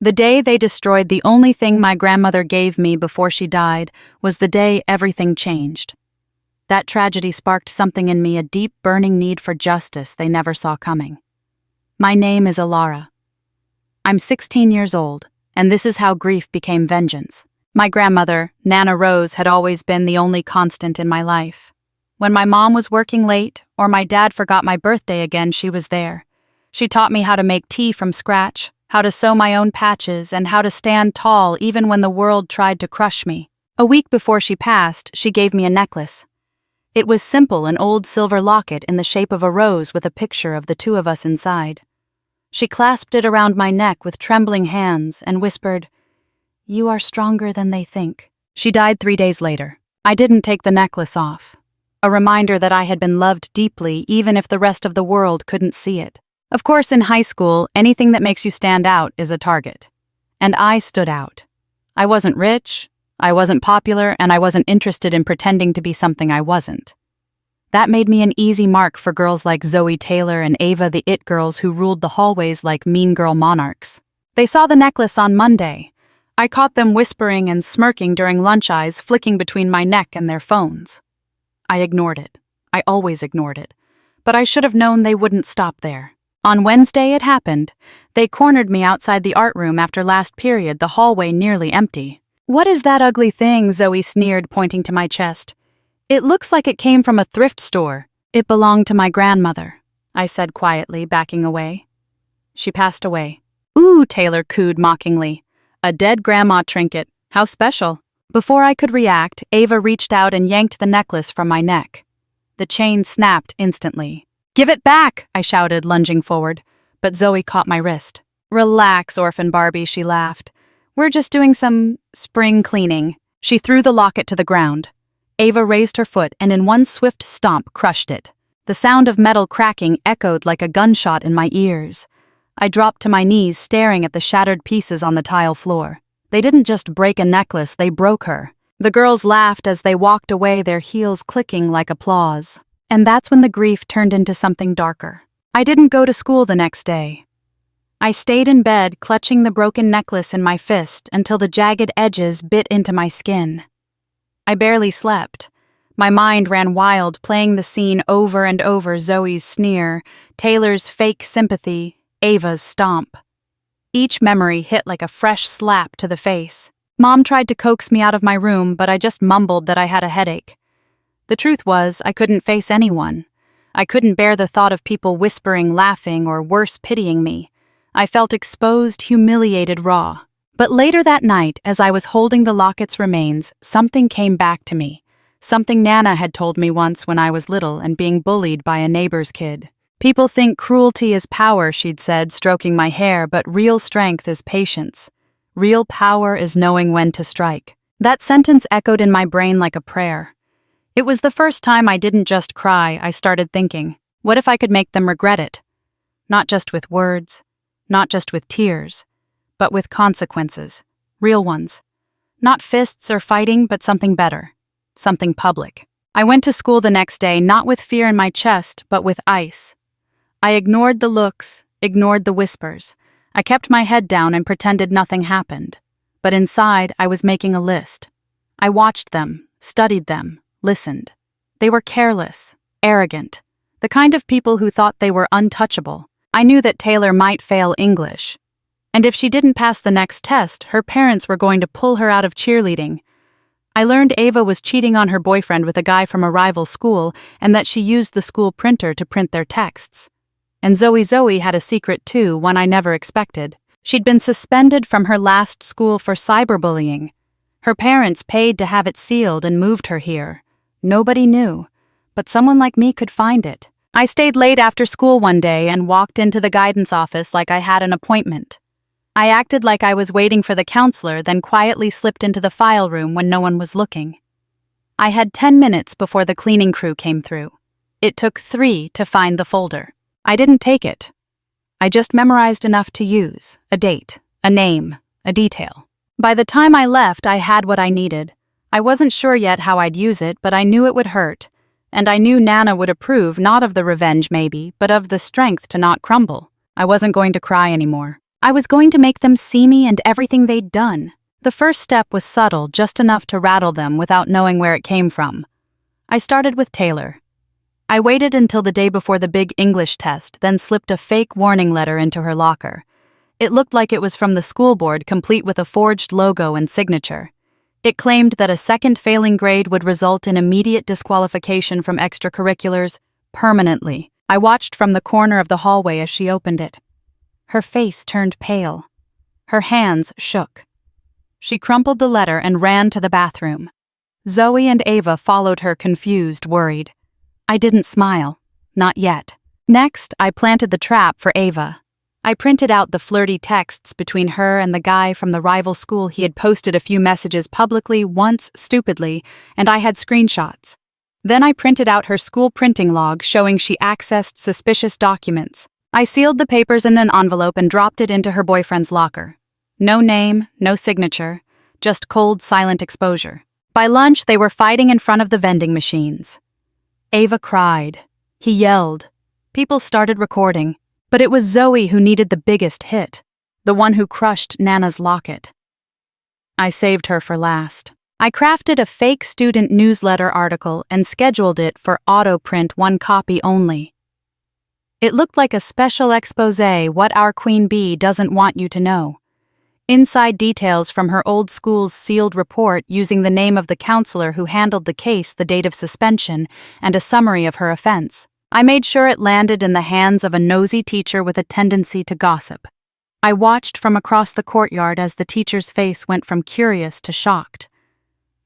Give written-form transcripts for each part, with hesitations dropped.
The day they destroyed the only thing my grandmother gave me before she died was the day everything changed. That tragedy sparked something in me, a deep, burning need for justice they never saw coming. My name is Alara. I'm 16 years old, and this is how grief became vengeance. My grandmother, Nana Rose, had always been the only constant in my life. When my mom was working late, or my dad forgot my birthday again, she was there. She taught me how to make tea from scratch, how to sew my own patches, and how to stand tall even when the world tried to crush me. A week before she passed, she gave me a necklace. It was simple, an old silver locket in the shape of a rose with a picture of the two of us inside. She clasped it around my neck with trembling hands and whispered, "You are stronger than they think." She died 3 days later. I didn't take the necklace off. A reminder that I had been loved deeply even if the rest of the world couldn't see it. Of course, in high school, anything that makes you stand out is a target. And I stood out. I wasn't rich, I wasn't popular, and I wasn't interested in pretending to be something I wasn't. That made me an easy mark for girls like Zoe Taylor and Ava, the it girls who ruled the hallways like mean girl monarchs. They saw the necklace on Monday. I caught them whispering and smirking during lunch, eyes flicking between my neck and their phones. I ignored it. I always ignored it. But I should have known they wouldn't stop there. On Wednesday it happened. They cornered me outside the art room after last period, the hallway nearly empty. "What is that ugly thing?" Zoe sneered, pointing to my chest. "It looks like it came from a thrift store." "It belonged to my grandmother," I said quietly, backing away. "She passed away." "Ooh," Taylor cooed mockingly. "A dead grandma trinket. How special." Before I could react, Ava reached out and yanked the necklace from my neck. The chain snapped instantly. "Give it back!" I shouted, lunging forward, but Zoe caught my wrist. "Relax, orphan Barbie," she laughed. "We're just doing some spring cleaning." She threw the locket to the ground. Ava raised her foot and in one swift stomp crushed it. The sound of metal cracking echoed like a gunshot in my ears. I dropped to my knees, staring at the shattered pieces on the tile floor. They didn't just break a necklace, they broke her. The girls laughed as they walked away, their heels clicking like applause. And that's when the grief turned into something darker. I didn't go to school the next day. I stayed in bed, clutching the broken necklace in my fist until the jagged edges bit into my skin. I barely slept. My mind ran wild, playing the scene over and over: Zoe's sneer, Taylor's fake sympathy, Ava's stomp. Each memory hit like a fresh slap to the face. Mom tried to coax me out of my room, but I just mumbled that I had a headache. The truth was, I couldn't face anyone. I couldn't bear the thought of people whispering, laughing, or worse, pitying me. I felt exposed, humiliated, raw. But later that night, as I was holding the locket's remains, something came back to me. Something Nana had told me once when I was little and being bullied by a neighbor's kid. "People think cruelty is power," she'd said, stroking my hair, "but real strength is patience. Real power is knowing when to strike." That sentence echoed in my brain like a prayer. It was the first time I didn't just cry. I started thinking, what if I could make them regret it? Not just with words, not just with tears, but with consequences, real ones. Not fists or fighting, but something better, something public. I went to school the next day, not with fear in my chest, but with ice. I ignored the looks, ignored the whispers. I kept my head down and pretended nothing happened. But inside, I was making a list. I watched them, studied them, listened. They were careless, arrogant, the kind of people who thought they were untouchable. I knew that Taylor might fail English. And if she didn't pass the next test, her parents were going to pull her out of cheerleading. I learned Ava was cheating on her boyfriend with a guy from a rival school and that she used the school printer to print their texts. And Zoe had a secret too, one I never expected. She'd been suspended from her last school for cyberbullying. Her parents paid to have it sealed and moved her here. Nobody knew, but someone like me could find it. I stayed late after school one day and walked into the guidance office like I had an appointment. I acted like I was waiting for the counselor, then quietly slipped into the file room when no one was looking. I had 10 minutes before the cleaning crew came through. It took 3 to find the folder. I didn't take it. I just memorized enough to use: a date, a name, a detail. By the time I left, I had what I needed. I wasn't sure yet how I'd use it, but I knew it would hurt. And I knew Nana would approve, not of the revenge maybe, but of the strength to not crumble. I wasn't going to cry anymore. I was going to make them see me and everything they'd done. The first step was subtle, just enough to rattle them without knowing where it came from. I started with Taylor. I waited until the day before the big English test, then slipped a fake warning letter into her locker. It looked like it was from the school board, complete with a forged logo and signature. It claimed that a second failing grade would result in immediate disqualification from extracurriculars, permanently. I watched from the corner of the hallway as she opened it. Her face turned pale. Her hands shook. She crumpled the letter and ran to the bathroom. Zoe and Ava followed her, confused, worried. I didn't smile. Not yet. Next, I planted the trap for Ava. I printed out the flirty texts between her and the guy from the rival school. He had posted a few messages publicly, once stupidly, and I had screenshots. Then I printed out her school printing log showing she accessed suspicious documents. I sealed the papers in an envelope and dropped it into her boyfriend's locker. No name, no signature, just cold, silent exposure. By lunch, they were fighting in front of the vending machines. Ava cried. He yelled. People started recording. But it was Zoe who needed the biggest hit, the one who crushed Nana's locket. I saved her for last. I crafted a fake student newsletter article and scheduled it for auto-print, 1 copy only. It looked like a special exposé, what our queen bee doesn't want you to know. Inside details from her old school's sealed report using the name of the counselor who handled the case, the date of suspension, and a summary of her offense. I made sure it landed in the hands of a nosy teacher with a tendency to gossip. I watched from across the courtyard as the teacher's face went from curious to shocked.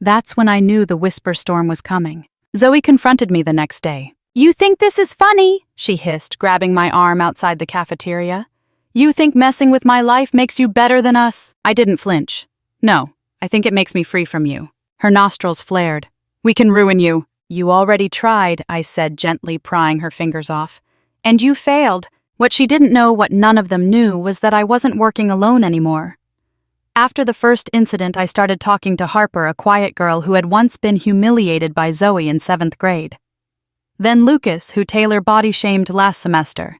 That's when I knew the whisper storm was coming. Zoe confronted me the next day. "You think this is funny?" she hissed, grabbing my arm outside the cafeteria. "You think messing with my life makes you better than us?" I didn't flinch. "No, I think it makes me free from you." Her nostrils flared. "We can ruin you." "You already tried," I said, gently prying her fingers off. "And you failed." What she didn't know, what none of them knew, was that I wasn't working alone anymore. After the first incident, I started talking to Harper, a quiet girl who had once been humiliated by Zoe in 7th grade. Then Lucas, who Taylor body-shamed last semester.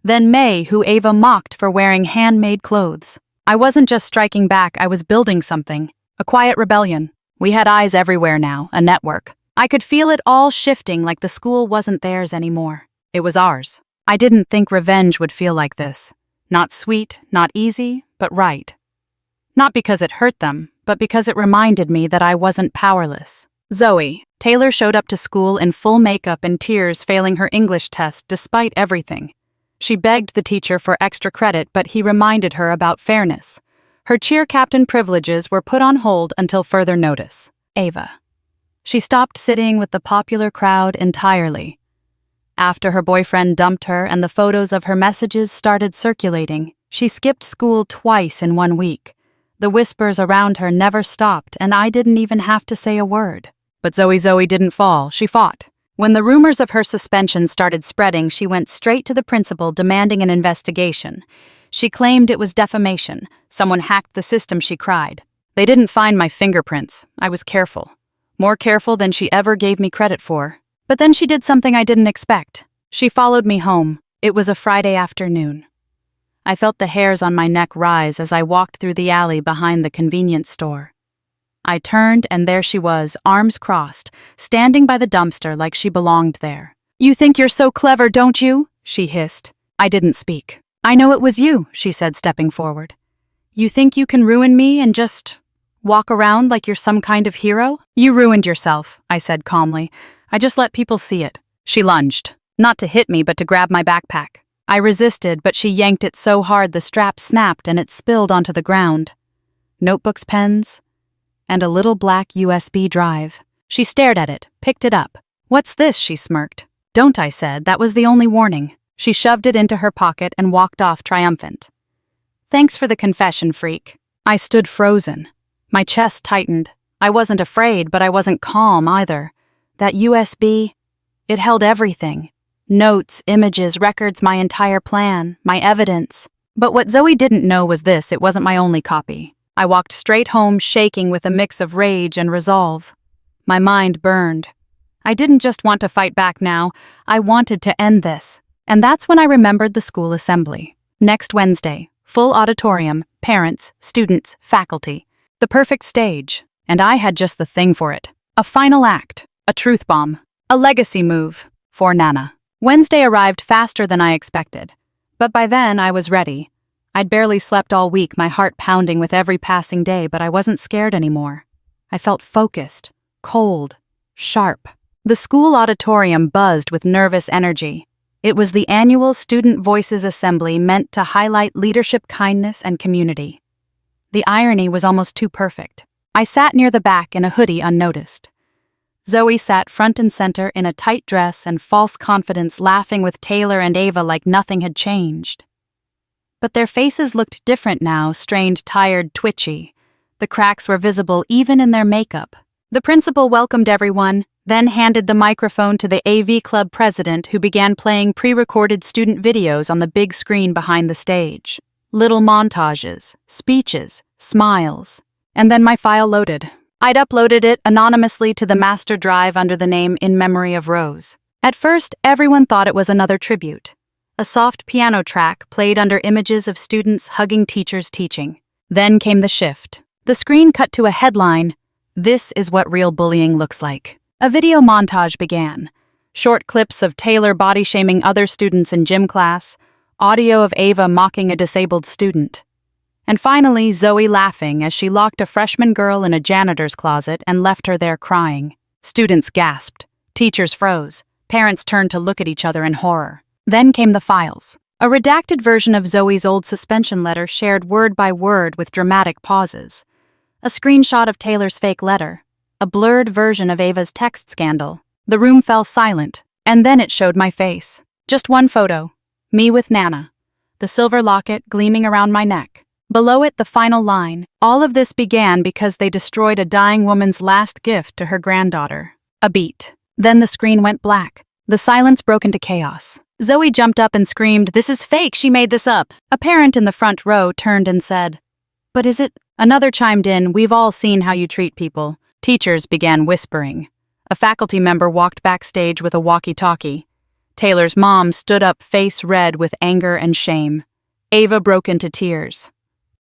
Then May, who Ava mocked for wearing handmade clothes. I wasn't just striking back, I was building something. A quiet rebellion. We had eyes everywhere now, a network. I could feel it all shifting, like the school wasn't theirs anymore. It was ours. I didn't think revenge would feel like this. Not sweet, not easy, but right. Not because it hurt them, but because it reminded me that I wasn't powerless. Zoe. Taylor showed up to school in full makeup and tears, failing her English test despite everything. She begged the teacher for extra credit, but he reminded her about fairness. Her cheer captain privileges were put on hold until further notice. Ava. She stopped sitting with the popular crowd entirely. After her boyfriend dumped her and the photos of her messages started circulating, she skipped school twice in 1 week. The whispers around her never stopped, and I didn't even have to say a word. But Zoe didn't fall, she fought. When the rumors of her suspension started spreading, she went straight to the principal demanding an investigation. She claimed it was defamation. Someone hacked the system, she cried. They didn't find my fingerprints. I was careful. More careful than she ever gave me credit for. But then she did something I didn't expect. She followed me home. It was a Friday afternoon. I felt the hairs on my neck rise as I walked through the alley behind the convenience store. I turned and there she was, arms crossed, standing by the dumpster like she belonged there. "You think you're so clever, don't you?" she hissed. I didn't speak. "I know it was you," she said, stepping forward. "You think you can ruin me and just walk around like you're some kind of hero?" "You ruined yourself," I said calmly. "I just let people see it." She lunged, not to hit me but to grab my backpack. I resisted, but she yanked it so hard the strap snapped and it spilled onto the ground. Notebooks, pens, and a little black USB drive. She stared at it, picked it up. "What's this?" she smirked. "Don't," I said. "That was the only warning." She shoved it into her pocket and walked off triumphant. "Thanks for the confession, freak." I stood frozen. My chest tightened. I wasn't afraid, but I wasn't calm either. That USB, it held everything. Notes, images, records, my entire plan, my evidence. But what Zoe didn't know was this: it wasn't my only copy. I walked straight home, shaking with a mix of rage and resolve. My mind burned. I didn't just want to fight back now, I wanted to end this. And that's when I remembered the school assembly. Next Wednesday, Full auditorium, parents, students, faculty. The perfect stage. And I had just the thing for it. A final act. A truth bomb. A legacy move. For Nana. Wednesday arrived faster than I expected. But by then, I was ready. I'd barely slept all week, my heart pounding with every passing day, but I wasn't scared anymore. I felt focused, cold, sharp. The school auditorium buzzed with nervous energy. It was the annual Student Voices Assembly meant to highlight leadership, kindness, and community. The irony was almost too perfect. I sat near the back in a hoodie unnoticed. Zoe sat front and center in a tight dress and false confidence, laughing with Taylor and Ava like nothing had changed. But their faces looked different now, strained, tired, twitchy. The cracks were visible even in their makeup. The principal welcomed everyone, then handed the microphone to the AV club president, who began playing pre-recorded student videos on the big screen behind the stage. Little montages, speeches, smiles. And then my file loaded. I'd uploaded it anonymously to the master drive under the name In Memory of Rose. At first, everyone thought it was another tribute. A soft piano track played under images of students hugging teachers teaching. Then came the shift. The screen cut to a headline, "This is what real bullying looks like." A video montage began. Short clips of Taylor body-shaming other students in gym class, audio of Ava mocking a disabled student. And finally, Zoe laughing as she locked a freshman girl in a janitor's closet and left her there crying. Students gasped. Teachers froze. Parents turned to look at each other in horror. Then came the files. A redacted version of Zoe's old suspension letter shared word by word with dramatic pauses. A screenshot of Taylor's fake letter. A blurred version of Ava's text scandal. The room fell silent, and then it showed my face. Just one photo. Me with Nana. The silver locket gleaming around my neck. Below it, the final line. All of this began because they destroyed a dying woman's last gift to her granddaughter. A beat. Then the screen went black. The silence broke into chaos. Zoe jumped up and screamed, "This is fake, she made this up." A parent in the front row turned and said, "But is it?" Another chimed in, "We've all seen how you treat people." Teachers began whispering. A faculty member walked backstage with a walkie-talkie. Taylor's mom stood up, face red with anger and shame. Ava broke into tears.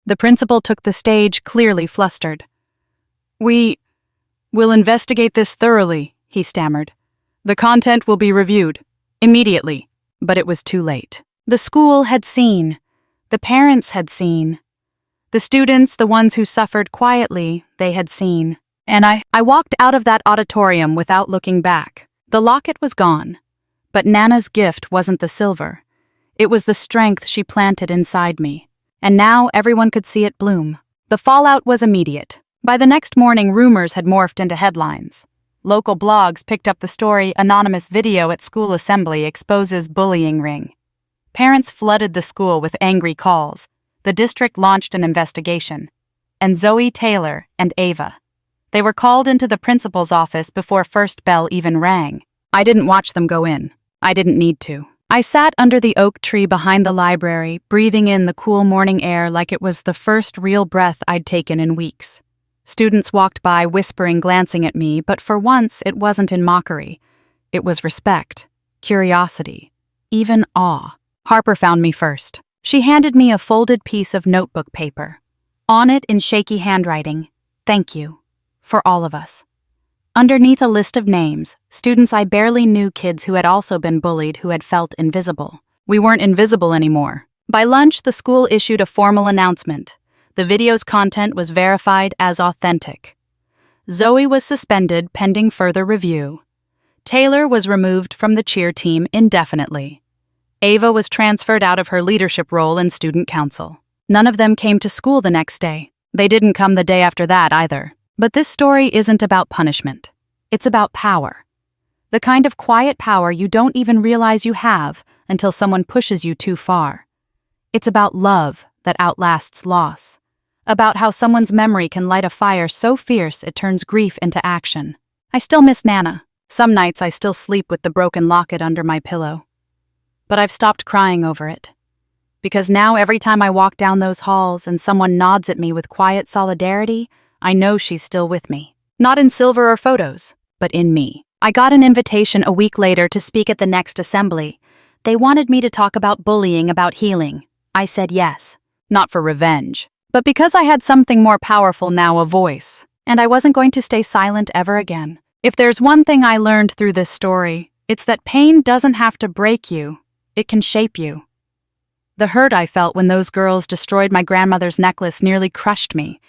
The principal took the stage, clearly flustered. "We will investigate this thoroughly," he stammered. "The content will be reviewed. Immediately." But it was too late. The school had seen. The parents had seen. The students, the ones who suffered quietly, they had seen. And I walked out of that auditorium without looking back. The locket was gone. But Nana's gift wasn't the silver. It was the strength she planted inside me. And now everyone could see it bloom. The fallout was immediate. By the next morning, rumors had morphed into headlines. Local blogs picked up the story, "Anonymous video at school assembly exposes bullying ring." Parents flooded the school with angry calls. The district launched an investigation. And Zoe, Taylor, and Ava. They were called into the principal's office before first bell even rang. I didn't watch them go in. I didn't need to. I sat under the oak tree behind the library, breathing in the cool morning air like it was the first real breath I'd taken in weeks. Students walked by, whispering, glancing at me, but for once it wasn't in mockery. It was respect, curiosity, even awe. Harper found me first. She handed me a folded piece of notebook paper. On it, in shaky handwriting, "Thank you. For all of us." Underneath a list of names, students I barely knew, kids who had also been bullied, who had felt invisible. We weren't invisible anymore. By lunch, the school issued a formal announcement. The video's content was verified as authentic. Zoe was suspended pending further review. Taylor was removed from the cheer team indefinitely. Ava was transferred out of her leadership role in student council. None of them came to school the next day. They didn't come the day after that either. But this story isn't about punishment. It's about power. The kind of quiet power you don't even realize you have until someone pushes you too far. It's about love that outlasts loss. About how someone's memory can light a fire so fierce it turns grief into action. I still miss Nana. Some nights I still sleep with the broken locket under my pillow. But I've stopped crying over it. Because now every time I walk down those halls and someone nods at me with quiet solidarity, I know she's still with me. Not in silver or photos, but in me. I got an invitation a week later to speak at the next assembly. They wanted me to talk about bullying, about healing. I said yes. not for revenge, but because I had something more powerful now, a voice, and I wasn't going to stay silent ever again. If there's one thing I learned through this story, it's that pain doesn't have to break you, it can shape you. The hurt I felt when those girls destroyed my grandmother's necklace nearly crushed me,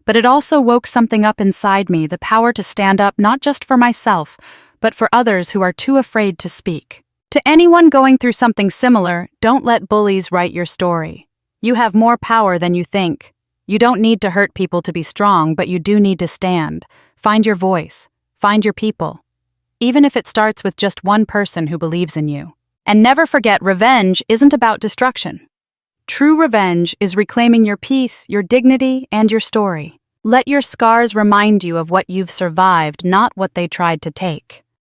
but it also woke something up inside me, the power to stand up not just for myself, but for others who are too afraid to speak. To anyone going through something similar, don't let bullies write your story. You have more power than you think. You don't need to hurt people to be strong, but you do need to stand. Find your voice. Find your people. Even if it starts with just one person who believes in you. And never forget, revenge isn't about destruction. True revenge is reclaiming your peace, your dignity, and your story. Let your scars remind you of what you've survived, not what they tried to take.